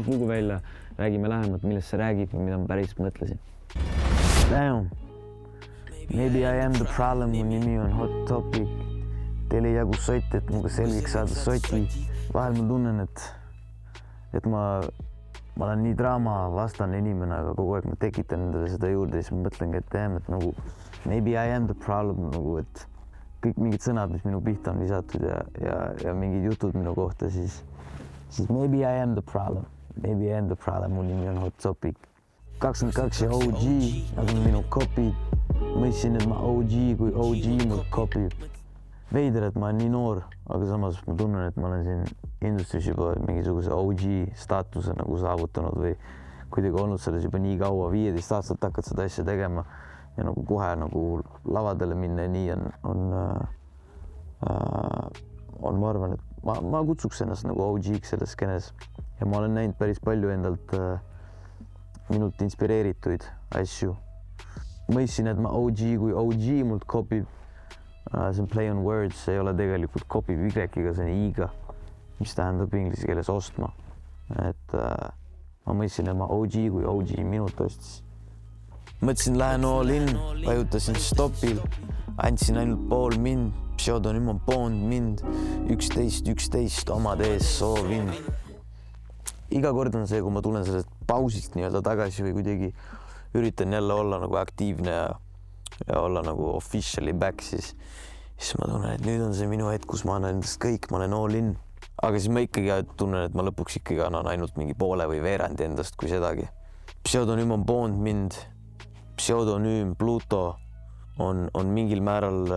lugu välja, räägime lähemalt, millest see räägib ja mida ma päriselt mõtlesin. Damn, maybe I am the problem, mu nimi on Hot Topic. Teil ei jagu sott, et muga selgeks saada soti. Vahel ma tunnen, et ma olen nii draama vastane inimene, aga kogu aeg ma tekitan endale seda juurde ja siis ma mõtlengi, et damn, et nagu maybe I am the problem, nagu et kõik mingid sõnad, mis minu pihta on visatud ja mingid jutud minu kohta, siis maybe I am the problem. Maybe I am the problem, mu nimi on Hot Topic. 22 ja OG, nagu minu kopid. Mõistsin, et ma OG, kui OG mul kopib. Veider, et ma olen nii noor, aga samas ma tunnen, et ma olen siin industris juba mingisuguse OG staatuse nagu saavutanud või kuidagi olnud selles juba nii kaua, 15 aastat hakkad seda asja tegema ja nagu kohe nagu lavadele minna ja nii on ma arvan, et ma kutsuks ennast nagu OG-ks selles skeenes ja ma olen näinud päris palju endalt minult inspireerituid asju. Mõistsin, et ma OG, kui OG mult kopib. See on play on words, see ei ole tegelikult kopib Y-ga, see on I-ga, mis tähendab inglise keeles ostma. Et ma mõistsin, et ma OG, kui OG minult ostis. Mõtlesin, lähen all in, vajutasin stopil, andsin ainult pool mind, pseudonüüm on Bond mind, 11, omad ees soovin. Iga kord on see, kui ma tulen sellest pausist nii-öelda tagasi või kuidagi üritan jälle olla nagu aktiivne ja olla nagu officially back, siis ma tunnen, et nüüd on see minu hetk, kus ma annan endast kõik, ma olen all in. Aga siis ma ikkagi tunnen, et ma lõpuks ikkagi annan ainult mingi poole või veerandi endast kui sedagi. Pseudonüüm on Bond mind, pseudonüüm Pluto on mingil määral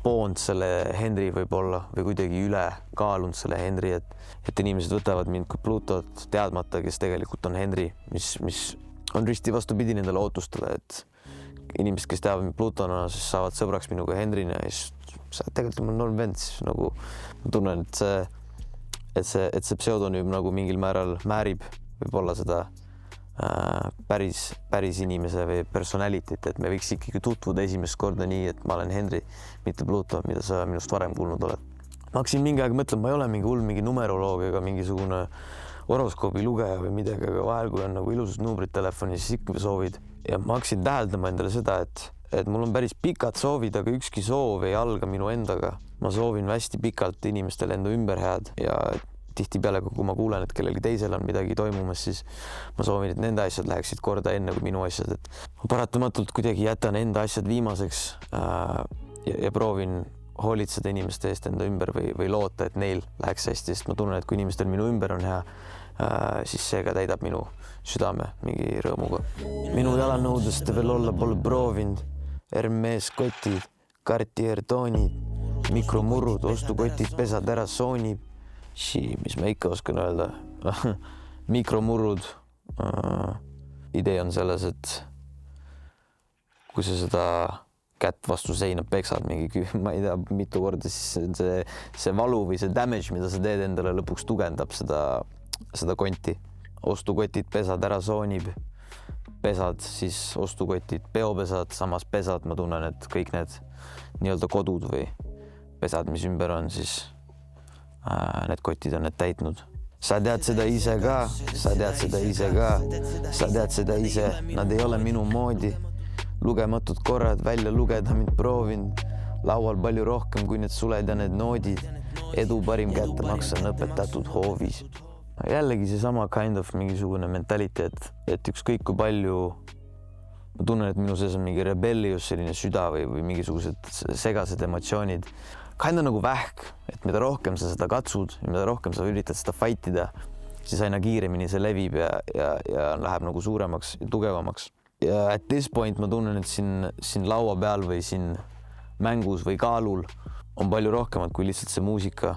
Bond selle Henry võib-olla või kuidagi üle kaalunud selle Henry, et inimesed võtavad mind kui Plutot teadmata, kes tegelikult on Henry, mis on risti vastupidi nendele ootustele, et inimesed, kes teavad mind Plutona, siis saavad sõbraks minuga Henrina ja siis tegelikult mul on vend, siis nagu ma tunnen, et see pseudonüüm nagu mingil määral määrib võib-olla seda päris inimese või personality't, et me võiks ikkagi tutvuda esimest korda nii, et ma olen Henry, mitte Pluto, mida sa minust varem kuulnud oled. Ma hakkasin mingi aeg mõtlema, ma ei ole mingi hull, mingi numeroloog ega mingisugune horoskoobi lugeja või midagi, aga vahel, kui on nagu ilusad numbrid telefonis, siis ikka soovid. Ja ma hakkasin täheldama endale seda, et mul on päris pikad soovid, aga ükski soov ei alga minu endaga. Ma soovin hästi pikalt inimestele enda ümber head ja tihtipeale, kui ma kuulen, et kellelgi teisel on midagi toimumas, siis ma soovin, et nende asjad läheksid korda enne kui minu asjad. Et ma paratamatult kuidagi jätan enda asjad viimaseks ja proovin hoolitseda inimeste eest enda ümber või loota, et neil läheks hästi, sest ma tunnen, et kui inimestel minu ümber on hea, siis see ka täidab minu südame mingi rõõmuga. Minu jalanõudest veel olla pole proovinud, Hermes kotid, Cartier toonid, mikromurrud, ostukotid, pesad ära soonib. Mis ma ikka oskan öelda? Mikromurrud. Idee on selles, et kui sa seda kätt vastu seina peksad mingi, ma ei tea, mitu korda, siis see valu või see damage, mida sa teed endale lõpuks tugevdab seda konti. Ostukotid, pesad ära soonib, pesad, siis ostukotid, peopesad, samas pesad, ma tunnen, et kõik need nii-öelda kodud või pesad, mis ümber on, siis need kotid on need täitnud. Sa tead seda ise ka, sa tead seda ise ka, sa tead seda ise, nad ei ole minu moodi. Lugematud korrad välja lugeda mind proovinud, laual palju rohkem kui need suled ja need noodid. Edu parim kättemaks on õpetatud hoovis. Jällegi see sama kind of mingisugune mentaliteet, et ükskõik kui palju ma tunnen, et minu sees on mingi rebellius, selline süda või mingisugused segased emotsioonid. Kinda nagu vähk, et mida rohkem sa seda katsud ja mida rohkem sa üritad seda fightida, siis aina kiiremini see levib ja läheb nagu suuremaks ja tugevamaks. Ja at this point ma tunnen, et siin laua peal või siin mängus või kaalul on palju rohkemat kui lihtsalt see muusika.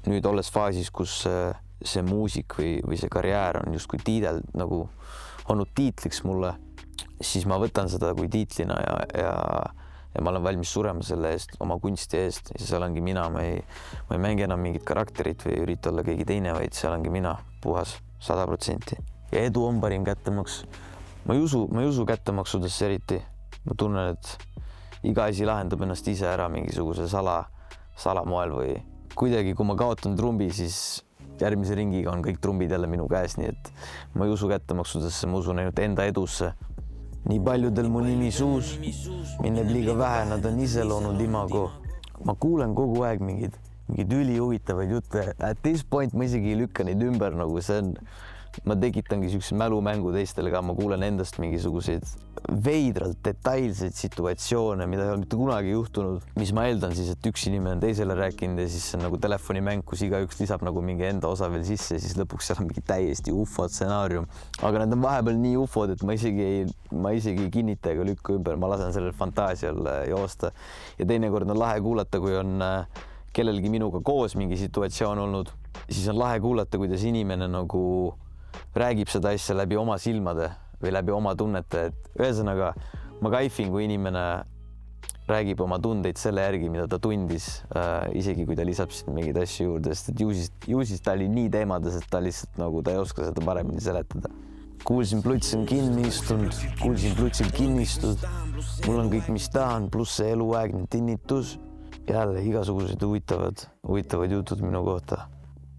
Nüüd olles faasis, kus see muusik või see karjäär on justkui tiidel nagu olnud tiitliks mulle, siis ma võtan seda kui tiitlina ja ma olen valmis surema selle eest, oma kunsti eest ja seal ongi mina, ma ei mängi enam mingit karakterit või ürita olla keegi teine, vaid seal ongi mina puhas 100%. Ja edu on parim kättemaks. Ma ei usu kättemaksudesse eriti. Ma tunnen, et iga asi lahendab ennast ise ära mingisuguse salamoel või kuidagi, kui ma kaotan trumbi, siis järgmise ringiga on kõik trumbid jälle minu käes, nii et ma ei usu kättemaksudesse, ma usun ainult enda edusse. Nii paljudel mu nimi suus, minneb liiga vähe, nad on ise loonud imago. Ma kuulen kogu aeg mingeid ülihuvitavaid jutte. At this point ma isegi ei lükka neid ümber, nagu see on, ma tekitangi siukse mälumängu teistele ka, ma kuulen endast mingisuguseid veidralt detailseid situatsioone, mida ei ole mitte kunagi juhtunud, mis ma eeldan siis, et üks inimene on teisele rääkinud ja siis see on nagu telefonimäng, kus igaüks lisab nagu mingi enda osa veel sisse ja siis lõpuks seal on mingi täiesti ufo stsenaarium. Aga need on vahepeal nii ufod, et ma isegi ei kinnita ega lükka ümber, ma lasen sellel fantaasial joosta. Ja teinekord on lahe kuulata, kui on kellelgi minuga koos mingi situatsioon olnud, siis on lahe kuulata, kuidas inimene nagu räägib seda asja läbi oma silmade või läbi oma tunnete, et ühesõnaga ma kaifin, kui inimene räägib oma tundeid selle järgi, mida ta tundis, isegi kui ta lisab siin mingeid asju juurde, sest et ju siis ta oli nii teemades, et ta lihtsalt nagu ta ei oska seda paremini seletada. Kuulsin pluts on kinni istunud, kuulsin plutsil kinnistud, mul on kõik, mis tahan, pluss see eluaegne tinnitus, jälle igasugused huvitavad jutud minu kohta.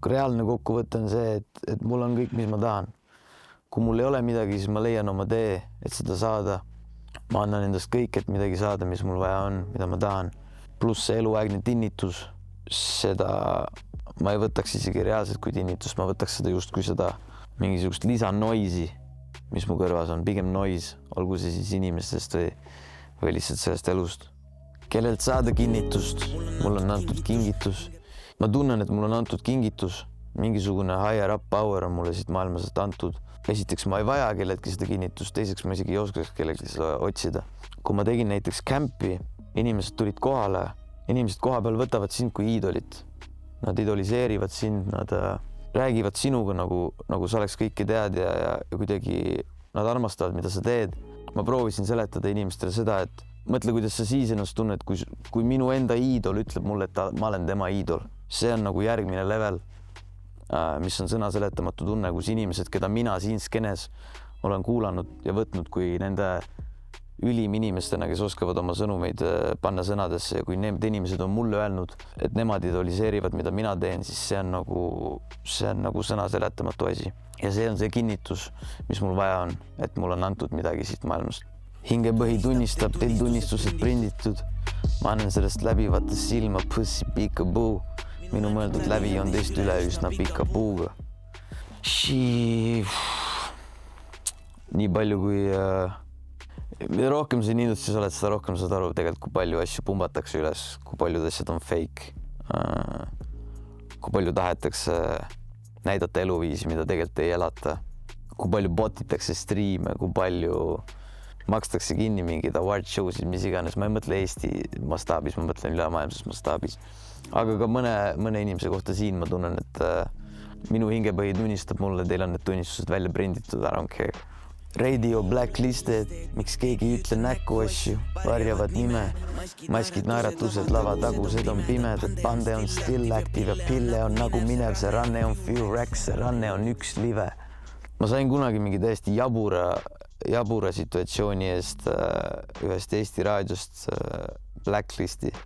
Reaalne kokkuvõte on see, et mul on kõik, mis ma tahan. Kui mul ei ole midagi, siis ma leian oma tee, et seda saada. Ma annan endast kõik, et midagi saada, mis mul vaja on, mida ma tahan. Pluss see eluaegne tinnitus, seda ma ei võtaks isegi reaalselt kui tinnitust, ma võtaks seda just kui seda mingisugust lisanoisi, mis mu kõrvas on, pigem nois, olgu see siis inimestest või lihtsalt sellest elust. Kellelt saada kinnitust, mul on antud kingitus. Ma tunnen, et mul on antud kingitus, mingisugune higher up power on mulle siit maailmasest antud. Esiteks ma ei vaja kelleltki seda kinnitust, teiseks ma isegi ei oskaks kellelgi seda otsida. Kui ma tegin näiteks campi, inimesed tulid kohale, inimesed koha peal võtavad sind kui iidolit. Nad idoliseerivad sind, nad räägivad sinuga nagu sa oleks kõike tead ja kuidagi nad armastavad, mida sa teed. Ma proovisin seletada inimestele seda, et mõtle, kuidas sa siis ennast tunned, kui minu enda iidol ütleb mulle, et ma olen tema iidol. See on nagu järgmine level, mis on sõnaseletamatu tunne, kus inimesed, keda mina siin skenes olen kuulanud ja võtnud kui nende ülim inimestena, kes oskavad oma sõnumeid panna sõnadesse ja kui need inimesed on mulle öelnud, et nemad idoliseerivad, mida mina teen, siis see on nagu sõnaseletamatu asi. Ja see on see kinnitus, mis mul vaja on, et mul on antud midagi siit maailmast. Hingepõhi tunnistab, teil tunnistused prinditud. Ma annan sellest läbi, vaata silma, pussi, pika puu. Minu mõeldud läbi on teist üle üsna pika puuga. Nii palju kui mida rohkem sa niidustis oled, seda rohkem saad aru tegelikult, kui palju asju pumbatakse üles, kui paljud asjad on fake, kui palju tahetakse näidata eluviisi, mida tegelikult ei elata, kui palju botitakse striime, kui palju makstakse kinni mingid award show'sid, mis iganes. Ma ei mõtle Eesti mastaabis, ma mõtlen ülemaailmses mastaabis. Aga ka mõne inimese kohta siin ma tunnen, et minu hingepõhi tunnistab mulle, teil on need tunnistused välja prinditud, I don't care. Radio blacklisted, miks keegi ei ütle näkku asju, varjavad nime, maskid, naeratused, lavatagused on pimedad, pande on still active ja pille on nagu minev, see ranne on few racks, see ranne on üks live. Ma sain kunagi mingi täiesti jabura situatsiooni eest ühest Eesti raadiost blacklisti.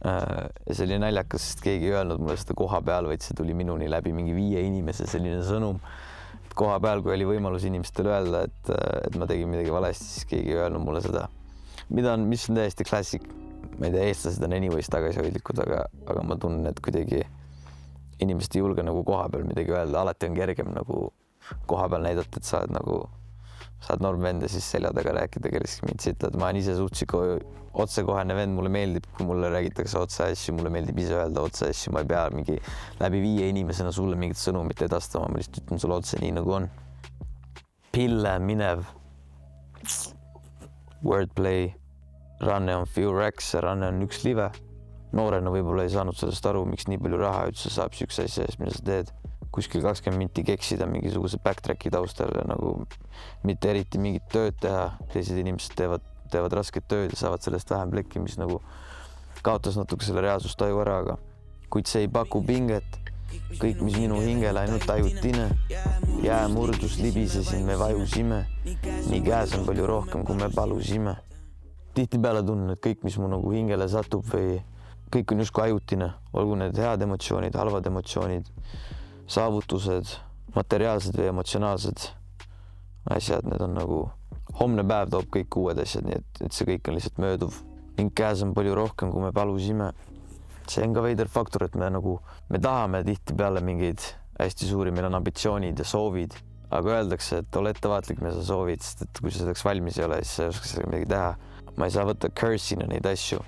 Ja see oli naljakas, sest keegi ei öelnud mulle seda koha peal, vaid see tuli minuni läbi mingi 5 inimese selline sõnum. Koha peal, kui oli võimalus inimestele öelda, et ma tegin midagi valesti, siis keegi ei öelnud mulle seda. Mis on täiesti klassik. Ma ei tea, eestlased on anyways tagasihoidlikud, aga ma tunnen, et kuidagi inimesed ei julge nagu koha peal midagi öelda. Alati on kergem nagu koha peal näidata, et sa oled norm vend ja siis selja taga rääkida kellestki mind sitta. Ma olen ise suhteliselt otsekohane vend, mulle meeldib, kui mulle räägitakse otse asju, mulle meeldib ise öelda otse asju, ma ei pea mingi läbi 5 inimesena sulle mingit sõnumit edastama, ma lihtsalt ütlen sulle otse nii nagu on. Pille, minev, wordplay, ranne on few racks, ranne on üks live. Noorena võib-olla ei saanud sellest aru, miks nii palju raha üldse saab üks asja eest, mida sa teed. Kuskil 20 minti keksida mingisuguse backtracki taustal ja nagu mitte eriti mingit tööd teha. Teised inimesed teevad rasket tööd ja saavad sellest vähem plekki, mis nagu kaotas natuke selle reaalsustaju ära, aga kuid see ei paku pinget. Kõik, mis minu hingel ainult ajutine. Jäämurdus libisesin, me vajusime. Nii käes on palju rohkem, kui me palusime. Tihtipeale tunnen, et kõik, mis mu nagu hingele satub või kõik on justkui ajutine, olgu need head emotsioonid, halvad emotsioonid. saavutused, materiaalsed või emotsionaalsed asjad, need on nagu homne päev toob kõik uued asjad, nii et see kõik on lihtsalt mööduv ning käes on palju rohkem, kui me palusime. See on ka veider faktor, et me tahame tihtipeale mingeid hästi suuri, meil on ambitsioonid ja soovid, aga öeldakse, et ole ettevaatlik, mida sa soovid, sest et kui sa selleks valmis ei ole, siis sa ei oska sellega midagi teha. Ma ei saa võtta curse'ina neid asju,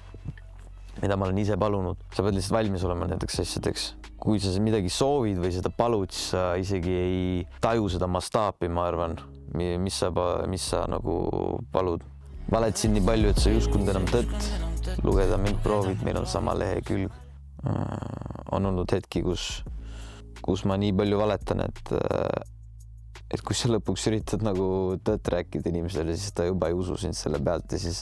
mida ma olen ise palunud. Sa pead lihtsalt valmis olema nendeks asjadeks. Kui sa midagi soovid või seda palud, siis sa isegi ei taju seda mastaapi, ma arvan, mis sa nagu palud. Valetasin nii palju, et sa ei uskunud enam tõtt. Lugeda mind proovid, meil on sama lehekülg. On olnud hetki, kus ma nii palju valetan, et kui sa lõpuks üritad nagu tõtt rääkida inimesele, siis ta juba ei usu sind selle pealt ja siis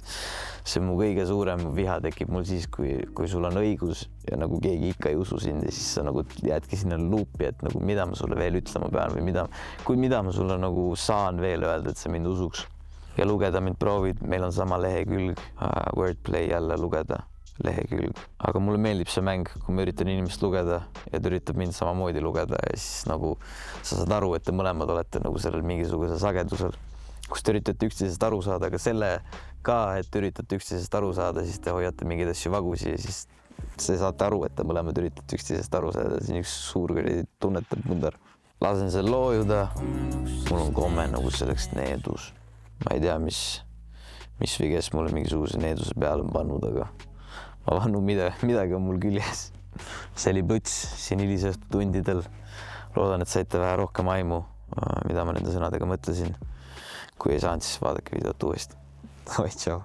see mu kõige suurem viha tekib mul siis, kui sul on õigus ja nagu keegi ikka ei usu sind ja siis sa nagu jäädki sinna luupi, et nagu mida ma sulle veel ütlema pean või mida ma sulle nagu saan veel öelda, et sa mind usuks. Ja lugeda mind proovid, meil on sama lehekülg, wordplay jälle lugeda lehekülg. Aga mulle meeldib see mäng, kui ma üritan inimest lugeda ja ta üritab mind samamoodi lugeda ja siis nagu sa saad aru, et te mõlemad olete nagu sellel mingisugusel sagedusel, kus te üritate üksteisest aru saada, aga selle ka, et üritate üksteisest aru saada, siis te hoiate mingeid asju vagusi ja siis te saate aru, et te mõlemad üritate üksteisest aru saada. See on üks suur tunnetab mundar. Lasen selle loojuda. Mul on komme nagu selleks needus. Ma ei tea, mis või kes mulle mingisuguse needuse peale on pannud, aga ma vannu midagi on mul küljes. See oli Põts siin hilisõhtutundidel. Loodan, et saite vähe rohkem aimu, mida ma nende sõnadega mõtlesin. Kui ei saanud, siis vaadake videot uuesti. Oi, tšau.